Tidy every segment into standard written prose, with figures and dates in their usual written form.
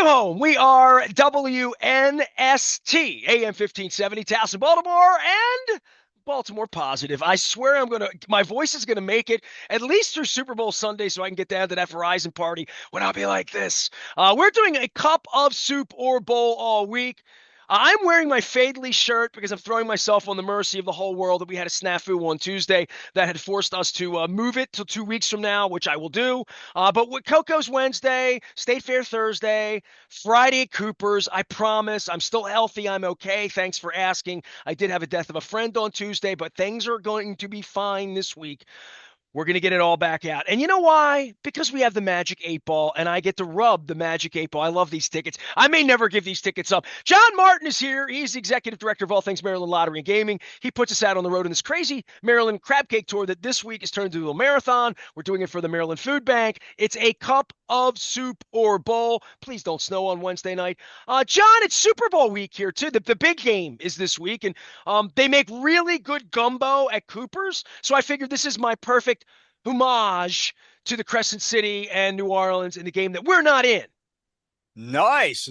Welcome home. We are WNST, AM 1570, Towson, Baltimore, and Baltimore Positive. I swear my voice is gonna make it at least through Super Bowl Sunday so I can get down to that Verizon party when I'll be like this. We're doing a cup of soup or bowl all week. I'm wearing my Fadley shirt because I'm throwing myself on the mercy of the whole world that we had a snafu on Tuesday that had forced us to move it till 2 weeks from now, which I will do. But with Coco's Wednesday, State Fair Thursday, Friday at Cooper's, I promise I'm still healthy. I'm okay. Thanks for asking. I did have a death of a friend on Tuesday, but things are going to be fine this week. We're going to get it all back out. And you know why? Because we have the Magic 8 Ball, and I get to rub the Magic 8 Ball. I love these tickets. I may never give these tickets up. John Martin is here. He's the executive director of all things Maryland Lottery and Gaming. He puts us out on the road in this crazy Maryland crab cake tour that this week is turned into a marathon. We're doing it for the Maryland Food Bank. It's a cup of soup or bowl. Please don't snow on Wednesday night. John, it's Super Bowl week here, too. The big game is this week, and they make really good gumbo at Cooper's, so I figured this is my perfect homage to the Crescent City and New Orleans in the game that we're not in. Nice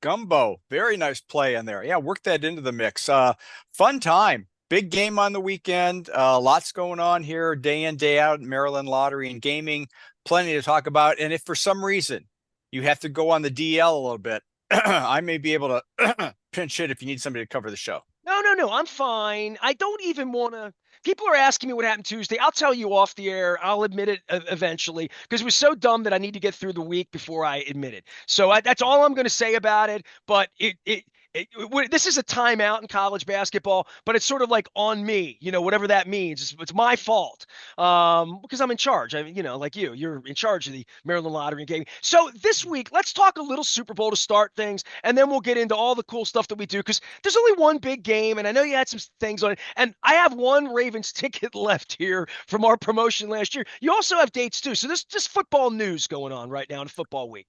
gumbo. Very nice play in there. Yeah, work that into the mix. Fun time. Big game on the weekend. Lots going on here, day in, day out, Maryland Lottery and Gaming. Plenty to talk about. And if for some reason you have to go on the DL a little bit, I may be able to pinch hit if you need somebody to cover the show. No. I'm fine. I don't even want to. People are asking me what happened Tuesday. I'll tell you off the air. I'll admit it eventually because it was so dumb that I need to get through the week before I admit it. So that's all I'm going to say about it. But this is a timeout in college basketball, but it's sort of like on me, whatever that means. It's my fault because I'm in charge. Like you're in charge of the Maryland Lottery and Gaming. So this week, let's talk a little Super Bowl to start things, and then we'll get into all the cool stuff that we do because there's only one big game, and I know you had some things on it, and I have one Ravens ticket left here from our promotion last year. You also have dates too, so there's just football news going on right now in football week.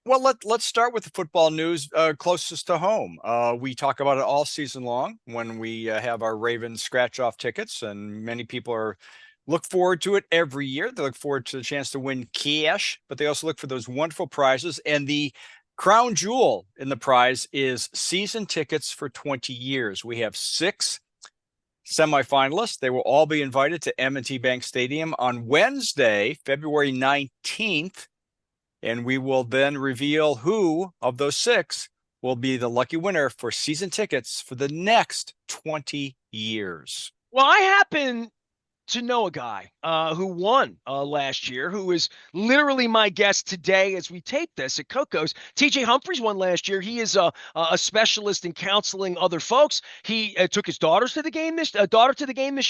Well, let's start with the football news closest to home. We talk about it all season long when we have our Ravens scratch-off tickets, and many people look forward to it every year. They look forward to the chance to win cash, but they also look for those wonderful prizes. And the crown jewel in the prize is season tickets for 20 years. We have 6 semifinalists. They will all be invited to M&T Bank Stadium on Wednesday, February 19th. And we will then reveal who of those 6 will be the lucky winner for season tickets for the next 20 years. Well, I happen to know a guy who won last year, who is literally my guest today as we tape this at Coco's. TJ Humphreys won last year. He is a specialist in counseling other folks. He took his daughter to the game this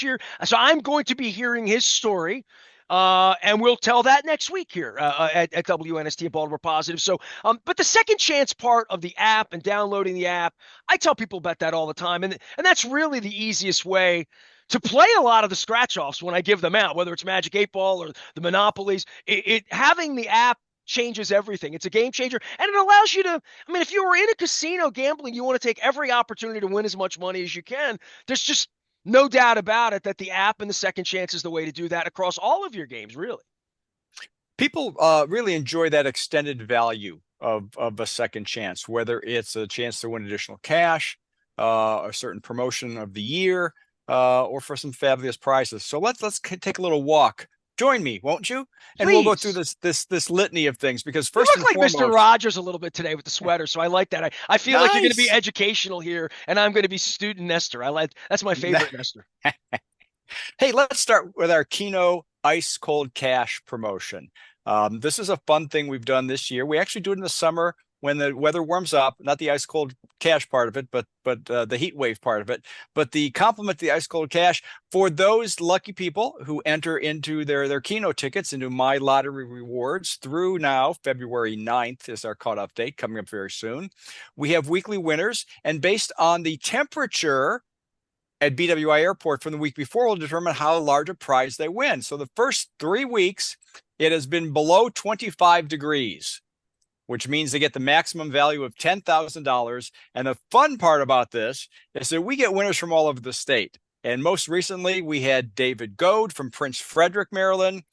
year. So I'm going to be hearing his story. And we'll tell that next week here at WNST and Baltimore Positive. So, but the second chance part of the app and downloading the app, I tell people about that all the time. And that's really the easiest way to play a lot of the scratch offs when I give them out, whether it's Magic 8 Ball or the Monopolies. Having the app changes everything. It's a game changer. And it allows you to, if you were in a casino gambling, you want to take every opportunity to win as much money as you can. There's just no doubt about it that the app and the second chance is the way to do that across all of your games, really. People really enjoy that extended value of a second chance, whether it's a chance to win additional cash, a certain promotion of the year, or for some fabulous prizes. So let's take a little walk. Join me, won't you? And Please. We'll go through this litany of things because You first look and like foremost, Mr. Rogers a little bit today with the sweater, so I like that. I feel like you're going to be nice. educational here, and I'm going to be student Nestor. That's my favorite Nestor. Hey, let's start with our Keno Ice Cold Cash promotion. This is a fun thing we've done this year. We actually do it in the summer when the weather warms up, not the ice cold cash part of it, but the heat wave part of it. But the complement to the ice cold cash for those lucky people who enter into their Keno tickets into My Lottery Rewards through now February 9th is our cutoff date coming up very soon. We have weekly winners, and based on the temperature at BWI Airport from the week before, will determine how large a prize they win. So the first 3 weeks, it has been below 25 degrees, which means they get the maximum value of $10,000. And the fun part about this is that we get winners from all over the state. And most recently, we had David Goad from Prince Frederick, Maryland,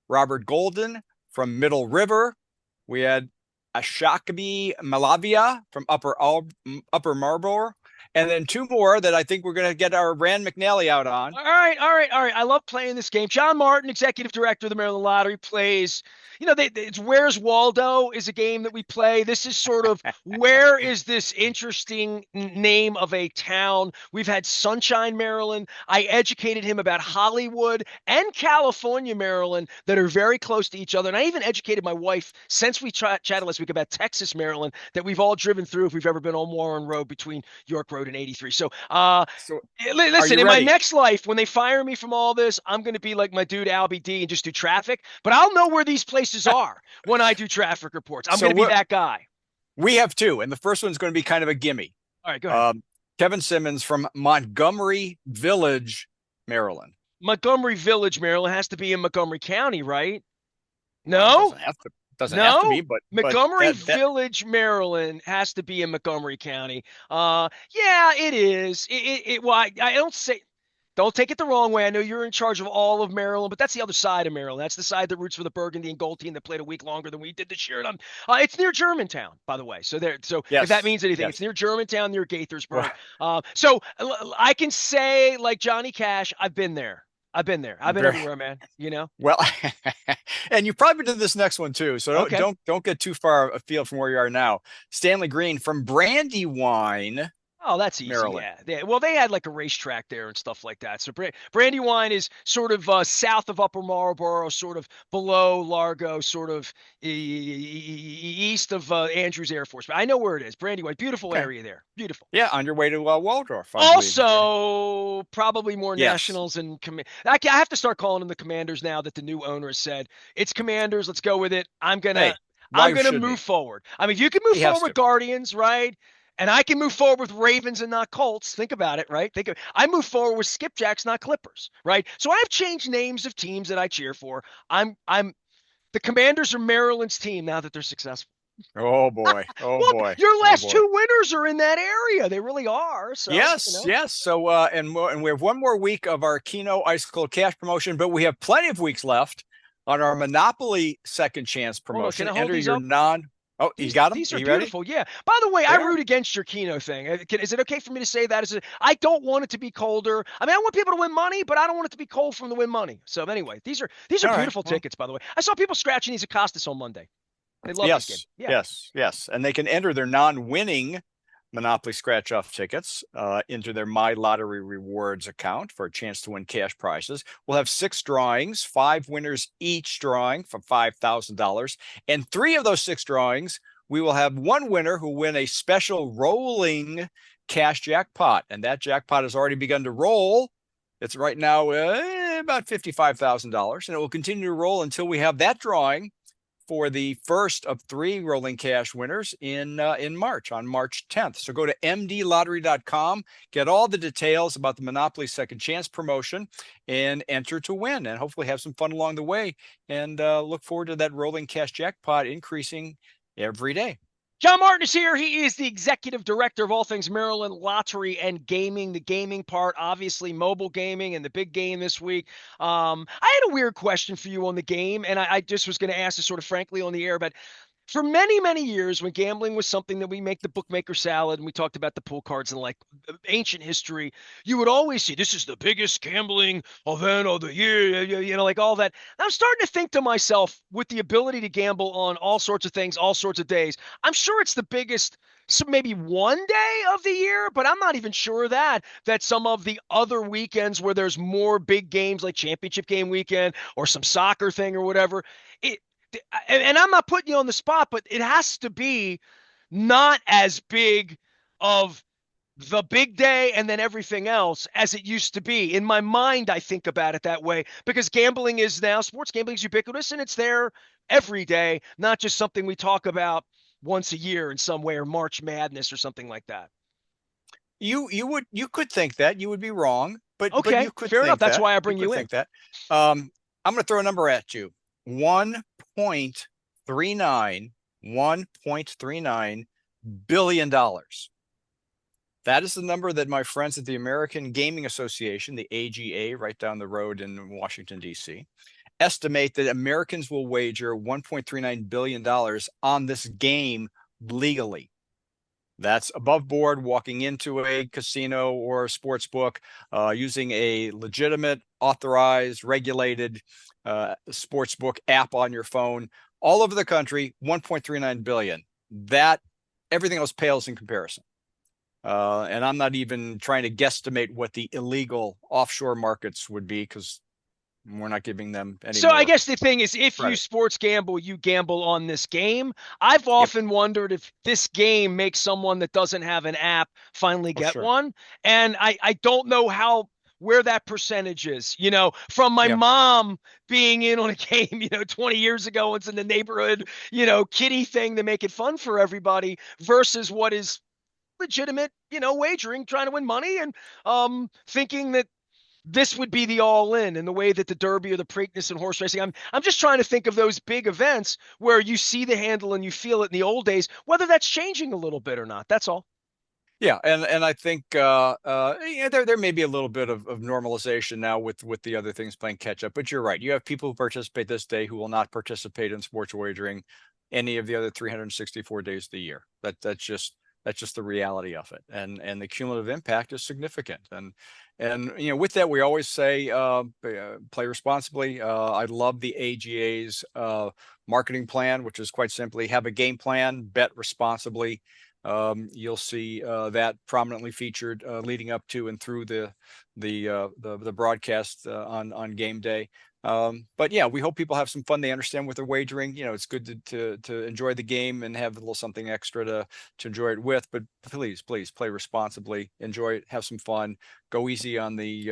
Robert Golden from Middle River. We had Ashakabi Malavia from Upper Marlboro, and then two more that I think we're going to get our Rand McNally out on. All right, all right, all right. I love playing this game. John Martin, executive director of the Maryland Lottery, plays. It's Where's Waldo is a game that we play. This is sort of where is this interesting name of a town? We've had Sunshine, Maryland. I educated him about Hollywood and California, Maryland, that are very close to each other. And I even educated my wife since we chatted last week about Texas, Maryland, that we've all driven through if we've ever been on Warren Road between York Road and 83. So, So, are listen, you in my ready? next life, when they fire me from all this, I'm going to be like my dude Albie D and just do traffic. But I'll know where these places are when I do traffic reports. I'm going So to be that guy. we have two, and the first one's going to be kind of a gimme. All right, go ahead. Um, Kevin Simmons from Montgomery Village, Maryland. Montgomery Village, Maryland has to be in Montgomery County, right? Well, it No, doesn't have to be, no. but Montgomery that Village, Maryland has to be in Montgomery County. Yeah, it is. Well, I don't say. Don't take it the wrong way. I know you're in charge of all of Maryland, but that's the other side of Maryland. That's the side that roots for the Burgundy and Gold team that played a week longer than we did this year. And it's near Germantown, by the way. So there. So if that yes, means anything, it's yes. near Germantown, near Well, Gaithersburg. I can say, like Johnny Cash, I've been there. I've been there. I've been very everywhere, man. You know. well, and you probably did this next one too. So Okay. don't get too far afield from where you are now. Stanley Green from Brandywine, Oh, that's easy. Maryland. Yeah. Well, they had like a racetrack there and stuff like that. So Brandywine is sort of south of Upper Marlboro, sort of below Largo, sort of east of Andrews Air Force. But I know where it is. Brandywine, beautiful Okay. area there. Beautiful. Yeah, on your way to Waldorf, I believe. Also, probably more Yes. Nationals and I have to start calling them the Commanders now that the new owner has said it's Commanders. Let's go with it. I'm gonna Hey, I'm why gonna should move he? forward. I mean, if you can move He has forward with to. Guardians, right? And I can move forward with Ravens and not Colts. Think about it, right? I move forward with Skipjacks, not Clippers, right? So I've changed names of teams that I cheer for. I'm the Commanders are Maryland's team now that they're successful. Oh boy. Oh Well, boy. your Oh last boy. two winners are in that area. They really are. So, Yes, yes. So and we have one more week of our Keno Ice Cold Cash promotion, but we have plenty of weeks left on our Monopoly Second Chance hold on. Can promotion. I hold Enter these your up? non. Oh, you These got them? these Are are you ready? beautiful. Yeah. By the way, I They are. root against your Keno thing. Is it okay for me to say that? I don't want it to be colder. I mean, I want people to win money, but I don't want it to be cold from the win money. So anyway, these are All right. beautiful Well, tickets. By the way, I saw people scratching these at Costas on Monday. They love these games. yes, Yeah. yes, yes. And they can enter their non-winning Monopoly scratch off tickets into their My Lottery Rewards account for a chance to win cash prizes. We'll have six drawings, five winners each drawing for $5,000. And three of those six drawings, we will have one winner who win a special rolling cash jackpot. And that jackpot has already begun to roll. It's right now about $55,000. And it will continue to roll until we have that drawing for the first of three rolling cash winners in March, on March 10th. So go to mdlottery.com, get all the details about the Monopoly Second Chance promotion, and enter to win, and hopefully have some fun along the way. And look forward to that rolling cash jackpot increasing every day. John Martin is here. He is the executive director of all things Maryland Lottery and Gaming. The gaming part, obviously, mobile gaming and the big game this week. I had a weird question for you on the game, and I just was going to ask this sort of frankly on the air, but for many, many years, when gambling was something that we make the bookmaker salad and we talked about the pool cards and like ancient history, you would always see this is the biggest gambling event of the year, like all that. And I'm starting to think to myself, with the ability to gamble on all sorts of things, all sorts of days, I'm sure it's the biggest, so maybe one day of the year, but I'm not even sure that some of the other weekends where there's more big games like championship game weekend or some soccer thing or whatever, it and I'm not putting you on the spot, but it has to be not as big of the big day and then everything else as it used to be. In my mind, I think about it that way because gambling is now, sports gambling is ubiquitous and it's there every day, not just something we talk about once a year in some way or March Madness or something like that. You could think that. You would be wrong, but Okay, you could fair enough. think That's that. why I You bring could you in. think that. I'm going to throw a number at you. 1.39 $1.39 billion. That is the number that my friends at the American Gaming Association, the AGA, right down the road in Washington, D.C., estimate that Americans will wager $1.39 billion on this game legally. That's above board, walking into a casino or a sports book, using a legitimate, authorized, regulated sports book app on your phone. All over the country, 1.39 billion. That everything else pales in comparison. And I'm not even trying to guesstimate what the illegal offshore markets would be, because we're not giving them any So I more guess the thing is, if you credit. sports gamble, you gamble on this game. I've Yep. often wondered if this game makes someone that doesn't have an app finally Oh, get sure. one. And I don't know where that percentage is, from my Yeah. mom being in on a game, 20 years ago. It's in the neighborhood, kiddie thing to make it fun for everybody versus what is legitimate, wagering, trying to win money and thinking that this would be the all in the way that the Derby or the Preakness and horse racing. I'm just trying to think of those big events where you see the handle and you feel it in the old days, whether that's changing a little bit or not. That's all. Yeah, and I think yeah, there may be a little bit of normalization now with the other things playing catch up. But you're right. You have people who participate this day who will not participate in sports wagering any of the other 364 days of the year. That's just the reality of it, and the cumulative impact is significant. And with that, we always say play responsibly. I love the AGA's marketing plan, which is quite simply have a game plan, bet responsibly. You'll see that prominently featured leading up to and through the broadcast on game day. But yeah, we hope people have some fun. They understand what they're wagering. It's good to enjoy the game and have a little something extra to enjoy it with. But please play responsibly, enjoy it, have some fun. Go easy on the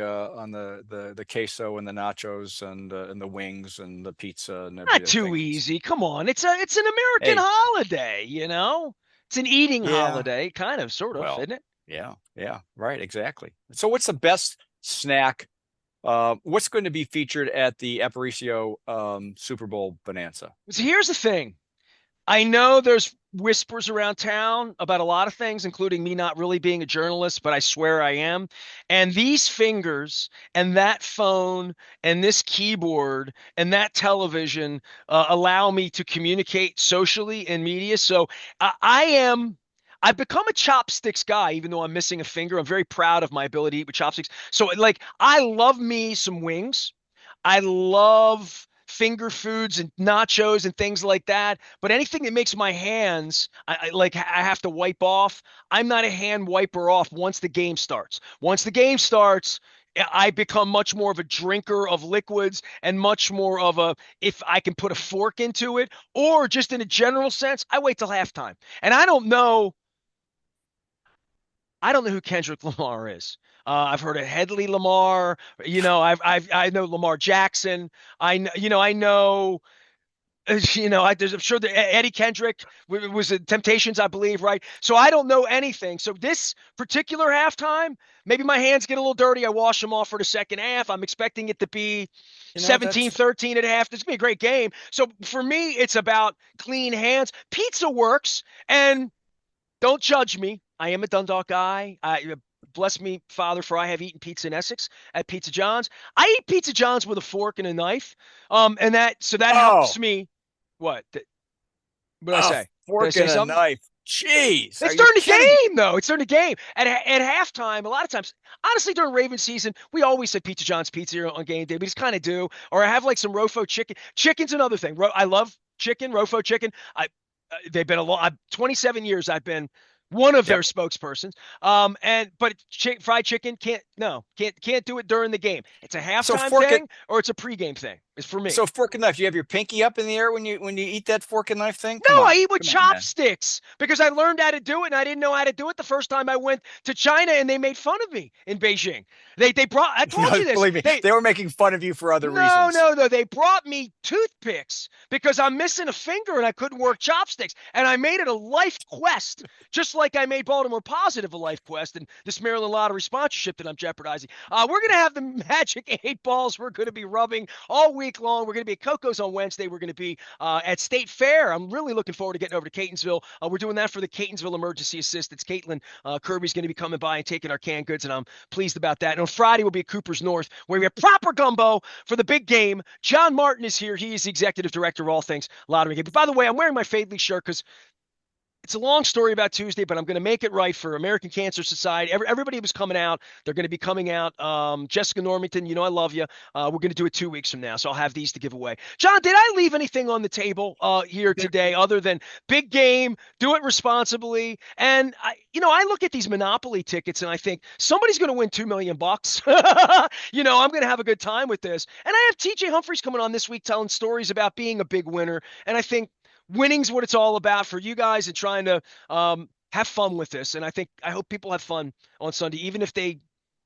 queso and the nachos and the wings and the pizza and every Not other too thing. easy. Come on. It's an American Hey, holiday. It's an eating yeah. holiday, kind of, sort of, Well, isn't it? yeah, right, exactly. So what's the best snack? What's going to be featured at the Aparicio Super Bowl Bonanza? So here's the thing. I know there's whispers around town about a lot of things, including me not really being a journalist, but I swear I am. And these fingers and that phone and this keyboard and that television allow me to communicate socially in media. So I've become a chopsticks guy, even though I'm missing a finger. I'm very proud of my ability to eat with chopsticks. So, like, I love me some wings. I love finger foods and nachos and things like that. But anything that makes my hands, I have to wipe off. I'm not a hand wiper off once the game starts. Once the game starts, I become much more of a drinker of liquids and much more of if I can put a fork into it, or just in a general sense, I wait till halftime. And I don't know who Kendrick Lamar is. I've heard of Headley Lamar. I know Lamar Jackson. I know. I'm sure that Eddie Kendrick was the Temptations, I believe, right? So I don't know anything. So this particular halftime, maybe my hands get a little dirty. I wash them off for the second half. I'm expecting it to be That's 17-13 at half. This is going to be a great game. So for me, it's about clean hands. Pizza works, and don't judge me. I am a Dundalk guy. Bless me, Father, for I have eaten pizza in Essex at Pizza John's. I eat Pizza John's with a fork and a knife. And that helps oh, me. What? What did I a say? Did I fork say and a something? knife. Jeez, are It's you during the kidding? game, though. It's during the game. At halftime, a lot of times, honestly, during Raven season, we always say Pizza John's pizza here on game day. We just kind of do. Or I have like some Rofo chicken. Chicken's another thing. I love chicken, Rofo chicken. They've been 27 years. I've been one of their Yep. spokespersons. But fried chicken can't do it during the game. It's a So halftime fork it. thing or it's a pregame thing. It's for me. So fork and knife. Do you have your pinky up in the air when you eat that fork and knife thing? No, Come I on, eat with come on, man. chopsticks because I learned how to do it and I didn't know how to do it the first time I went to China and they made fun of me in Beijing. They brought I told No, you this. believe me, They they were making fun of you for other no, reasons. no, no. They brought me toothpicks because I'm missing a finger and I couldn't work chopsticks. And I made it a life quest, just like I made Baltimore Positive a life quest and this Maryland Lottery sponsorship that I'm jeopardizing. We're going to have the Magic 8 balls we're going to be rubbing all week. week long. We're going to be at Coco's on Wednesday. We're going to be at State Fair. I'm really looking forward to getting over to Catonsville. We're doing that for the Catonsville Emergency Assistance. Caitlin Kirby's going to be coming by and taking our canned goods, and I'm pleased about that. And on Friday, we'll be at Cooper's North, where we have proper gumbo for the big game. John Martin is here. He is the executive director of all things lottery game. But by the way, I'm wearing my Fadley shirt because it's a long story about Tuesday, but I'm going to make it right for American Cancer Society. Everybody was coming out. They're going to be coming out. Jessica Normington, you know I love you. We're going to do it 2 weeks from now, so I'll have these to give away. John, did I leave anything on the table here today other than big game, do it responsibly? And I look at these Monopoly tickets and I think somebody's going to win $2 million. I'm going to have a good time with this. And I have TJ Humphries coming on this week telling stories about being a big winner. And I think winning's what it's all about for you guys and trying to have fun with this. And I hope people have fun on Sunday, even if they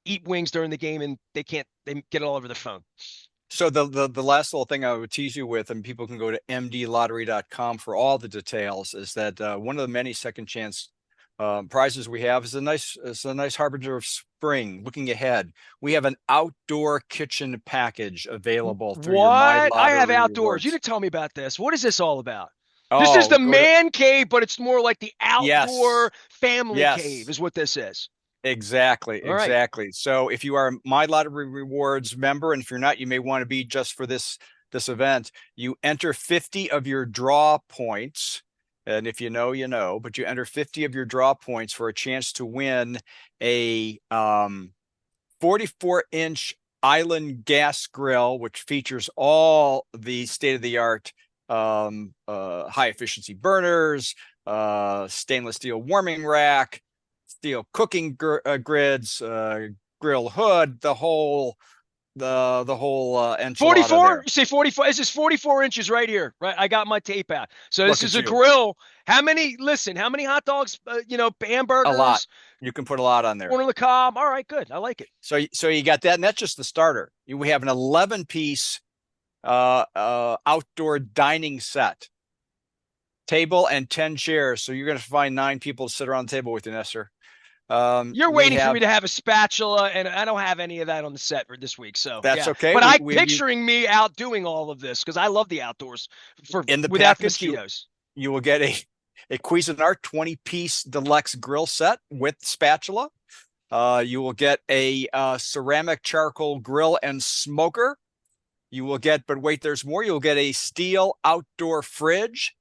eat wings during the game and they get it all over their phone. So the last little thing I would tease you with, and people can go to mdlottery.com for all the details, is that one of the many second chance prizes we have is a nice harbinger of spring. Looking ahead, we have an outdoor kitchen package available through your My What? I Lottery have outdoors. rewards. You didn't tell me about this. What is this all about? This is Oh, the man cave, but it's more like the yes, outdoor family cave, yes. is what this is. Exactly, All right. exactly. So if you are a My Lottery Rewards member, and if you're not, you may want to be just for this event. You enter 50 of your draw points, and if you know, you know. But you enter 50 of your draw points for a chance to win a 44-inch island gas grill, which features all the state-of-the-art high efficiency burners, stainless steel warming rack, steel cooking grids, grill hood, the whole enchilada 44, there. you say 44. This is 44 inches right here, right? I got my tape out. So this Look is at a you. grill. How many hot dogs, A lot. hamburgers, You can put a lot on there. corn on the cob. All right, good. I like it. So you got that, and that's just the starter. We have an 11-piece outdoor dining set, table and 10 chairs. So you're going to find 9 people to sit around the table with you, Nestor. You're waiting for me to have a spatula, and I don't have any of that on the set for this week. So that's yeah. okay. But I'm picturing me out doing all of this because I love the outdoors in the without package, mosquitoes. You will get a Cuisinart 20-piece deluxe grill set with spatula. You will get a ceramic charcoal grill and smoker. You will get, but wait, there's more. You'll get a steel outdoor fridge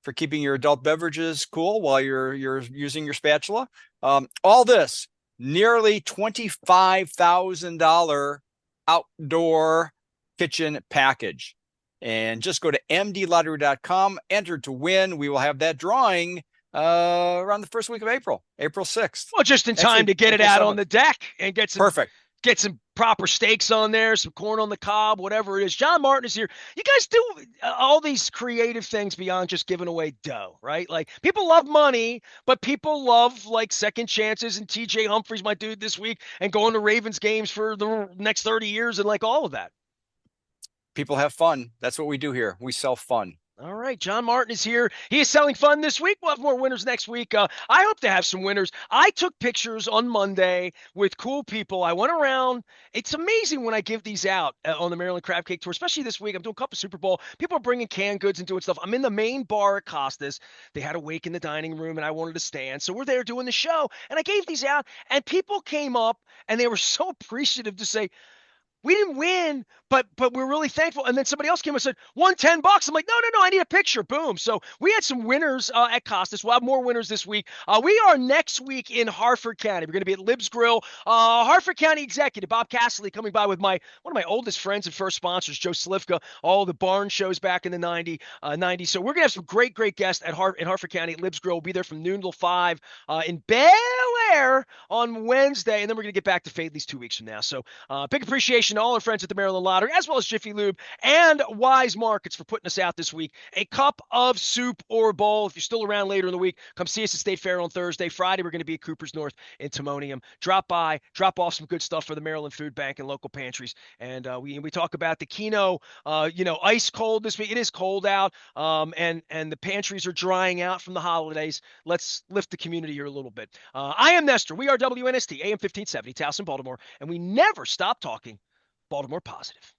for keeping your adult beverages cool while you're using your spatula. All this, nearly $25,000 outdoor kitchen package. And just go to mdlottery.com, enter to win. We will have that drawing around the first week of April 6th. Well, just in time to get it out on the deck and get some perfect. Get some proper steaks on there, some corn on the cob, whatever it is. John Martin is here. You guys do all these creative things beyond just giving away dough, right? Like people love money, but people love like second chances. And TJ Humphries, my dude, this week, and going to Ravens games for the next 30 years and like all of that. People have fun. That's what we do here. We sell fun. All right, John Martin is here. He is selling fun this week. We'll have more winners next week. I hope to have some winners. I took pictures on Monday with cool people. I went around. It's amazing when I give these out on the Maryland Crab Cake Tour, especially this week. I'm doing Cup of Super Bowl. People are bringing canned goods and doing stuff. I'm in the main bar at Costas. They had a wake in the dining room, and I wanted to stand. So we're there doing the show, and I gave these out, and people came up, and they were so appreciative to say, we didn't win, but we're really thankful. And then somebody else came and said, won $10. I'm like, no, I need a picture. Boom. So we had some winners at Costas. We'll have more winners this week. We are next week in Harford County. We're going to be at Lib's Grill. Harford County Executive Bob Castley coming by with one of my oldest friends and first sponsors, Joe Slivka, all the barn shows back in the 90s. So we're going to have some great guests in Harford County at Lib's Grill. We'll be there from noon till 5 in Bel Air on Wednesday. And then we're going to get back to Fadley's 2 weeks from now. So big appreciation to all our friends at the Maryland Lottery, as well as Jiffy Lube and Wise Markets for putting us out this week. A cup of soup or bowl. If you're still around later in the week, come see us at State Fair on Thursday. Friday, we're going to be at Cooper's North in Timonium. Drop by, drop off some good stuff for the Maryland Food Bank and local pantries. And we talk about the Keno, ice cold this week. It is cold out, and the pantries are drying out from the holidays. Let's lift the community here a little bit. I am Nestor. We are WNST, AM 1570, Towson, Baltimore, and we never stop talking Baltimore positive.